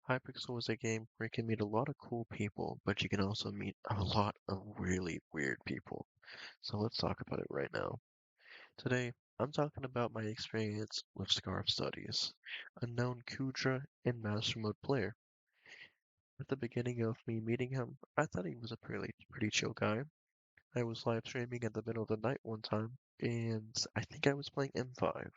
Hypixel is a game where you can meet a lot of cool people, but you can also meet a lot of really weird people. So let's talk about it right now. Today, I'm talking about my experience with Scarf Studies, a known Kudra and Master Mode player. At the beginning of me meeting him, I thought he was a pretty chill guy. I was live streaming in the middle of the night one time, and I think I was playing M5.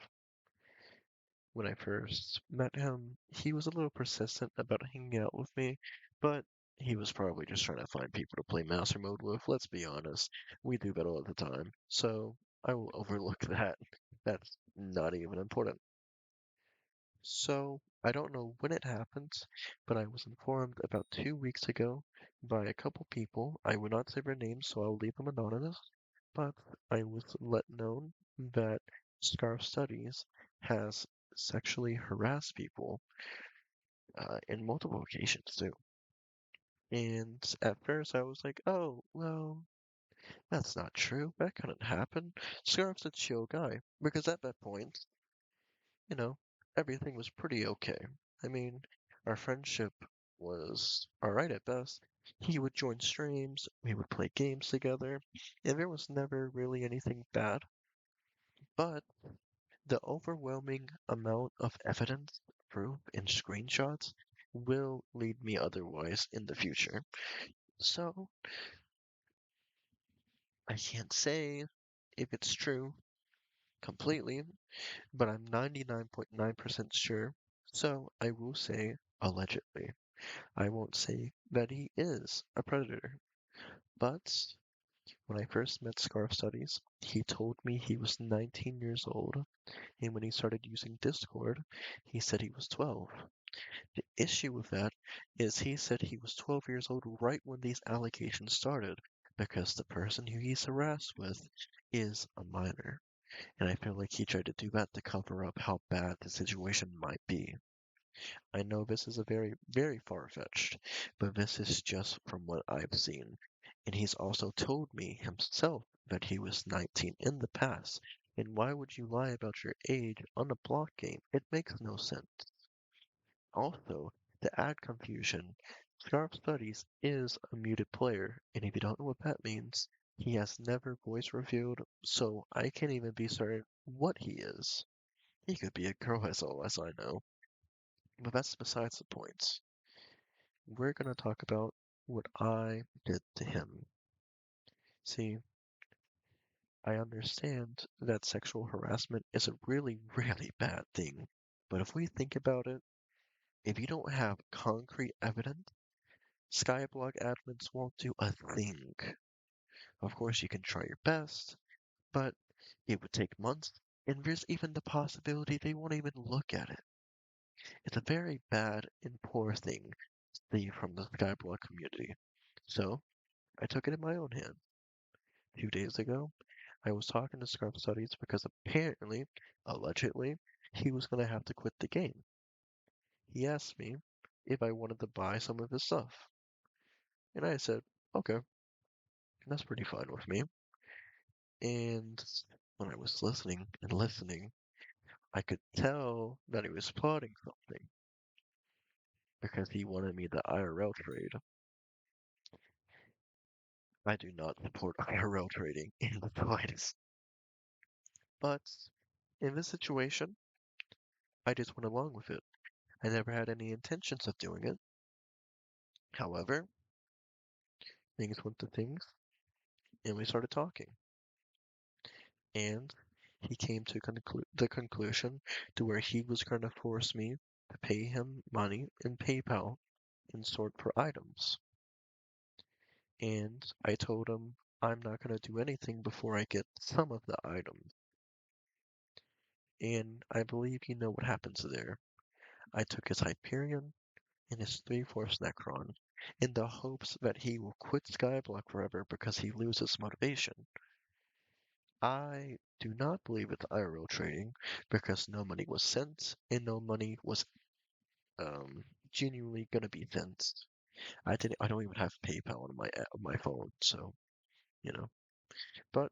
When I first met him, he was a little persistent about hanging out with me, but he was probably just trying to find people to play Master Mode with. Let's be honest, we do that all the time, so I will overlook that. That's not even important. So, I don't know when it happened, but I was informed about 2 weeks ago by a couple people. I will not say their names, so I'll leave them anonymous, but I was let known that Scarf Studies has sexually harassed people in multiple occasions too. And at first I was like, oh, well, that's not true. That couldn't happen. Scarf's a chill guy. Because at that point, you know, everything was pretty okay. I mean, our friendship was alright at best. He would join streams, we would play games together, and there was never really anything bad. But the overwhelming amount of evidence, proof, and screenshots will lead me otherwise in the future. So, I can't say if it's true completely, but I'm 99.9% sure. So, I will say allegedly. I won't say that he is a predator. But when I first met Scarf Studies, he told me he was 19 years old, and when he started using Discord, he said he was 12. The issue with that is he said he was 12 years old right when these allegations started, because the person who he's harassed with is a minor. And I feel like he tried to do that to cover up how bad the situation might be. I know this is a very far-fetched, but this is just from what I've seen. And he's also told me himself that he was 19 in the past. And why would you lie about your age on a block game? It makes no sense. Also, to add confusion, Scarf Studies is a muted player, and if you don't know what that means, he has never voice revealed, so I can't even be certain what he is. He could be a girl as all as I know, but that's besides the point. We're gonna talk about what I did to him. See, I understand that sexual harassment is a really bad thing, but if we think about it, if you don't have concrete evidence, Skyblock admins won't do a thing. Of course, you can try your best, but it would take months, and there's even the possibility they won't even look at it. It's a very bad and poor thing to see from the Skyblock community. So, I took it in my own hands. 2 days ago, I was talking to Scarf Studies because apparently, allegedly, he was going to have to quit the game. He asked me if I wanted to buy some of his stuff, and I said, okay, that's pretty fine with me. And when I was listening and listening, I could tell that he was plotting something because he wanted me to IRL trade. I do not support IRL trading in the slightest. But in this situation, I just went along with it. I never had any intentions of doing it. However, things went to things, and we started talking. And he came to the conclusion to where he was going to force me to pay him money in PayPal in sort for items. And I told him I'm not going to do anything before I get some of the items. And I believe you know what happens there. I took his Hyperion and his 3/4 Necron in the hopes that he will quit Skyblock forever because he loses motivation. I do not believe it's IRL trading because no money was sent and no money was genuinely gonna be sent. I don't even have PayPal on my phone, so you know. But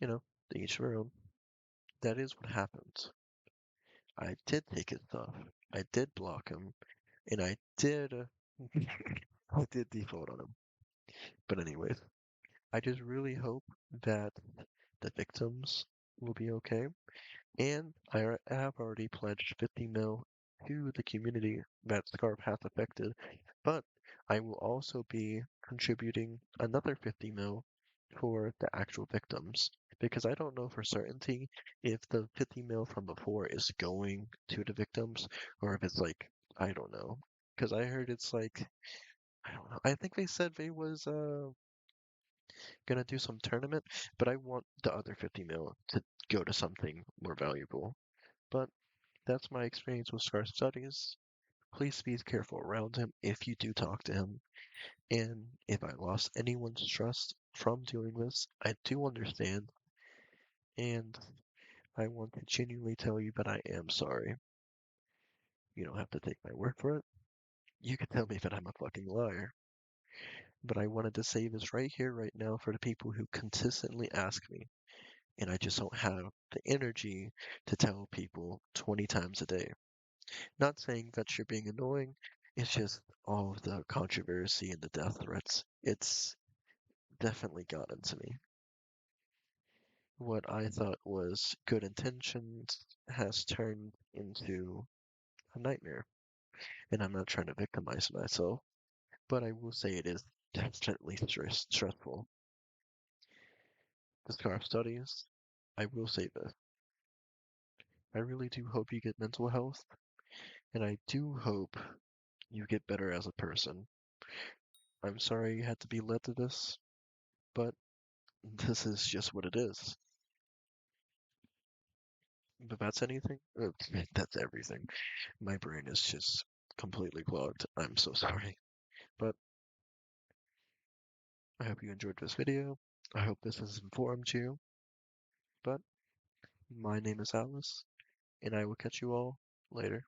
you know, to each their own. That is what happened. I did take his stuff. I did block him, and I did default on him. But anyways, I just really hope that the victims will be okay. And have already pledged 50 mil to the community that Scarf has affected, but I will also be contributing another 50 mil for the actual victims because I don't know for certainty if the 50 mil from before is going to the victims or if it's like, I don't know. Because I heard it's like, I don't know. I think they said they was gonna do some tournament, but I want the other 50 mil to go to something more valuable. But that's my experience with Scar Studies. Please be careful around him if you do talk to him. And if I lost anyone's trust from doing this, I do understand. And I want to genuinely tell you that I am sorry. You don't have to take my word for it. You can tell me that I'm a fucking liar. But I wanted to say this right here, right now, for the people who consistently ask me. And I just don't have the energy to tell people 20 times a day. Not saying that you're being annoying, it's just all of the controversy and the death threats. It's definitely gotten to me. What I thought was good intentions has turned into a nightmare. And I'm not trying to victimize myself, but I will say it is definitely stressful. The scarf studies, I will say this. I really do hope you get mental health, and I do hope you get better as a person. I'm sorry you had to be led to this, but this is just what it is. But that's anything? That's everything. My brain is just completely clogged. I'm so sorry. But I hope you enjoyed this video. I hope this has informed you. But my name is Alice, and I will catch you all later.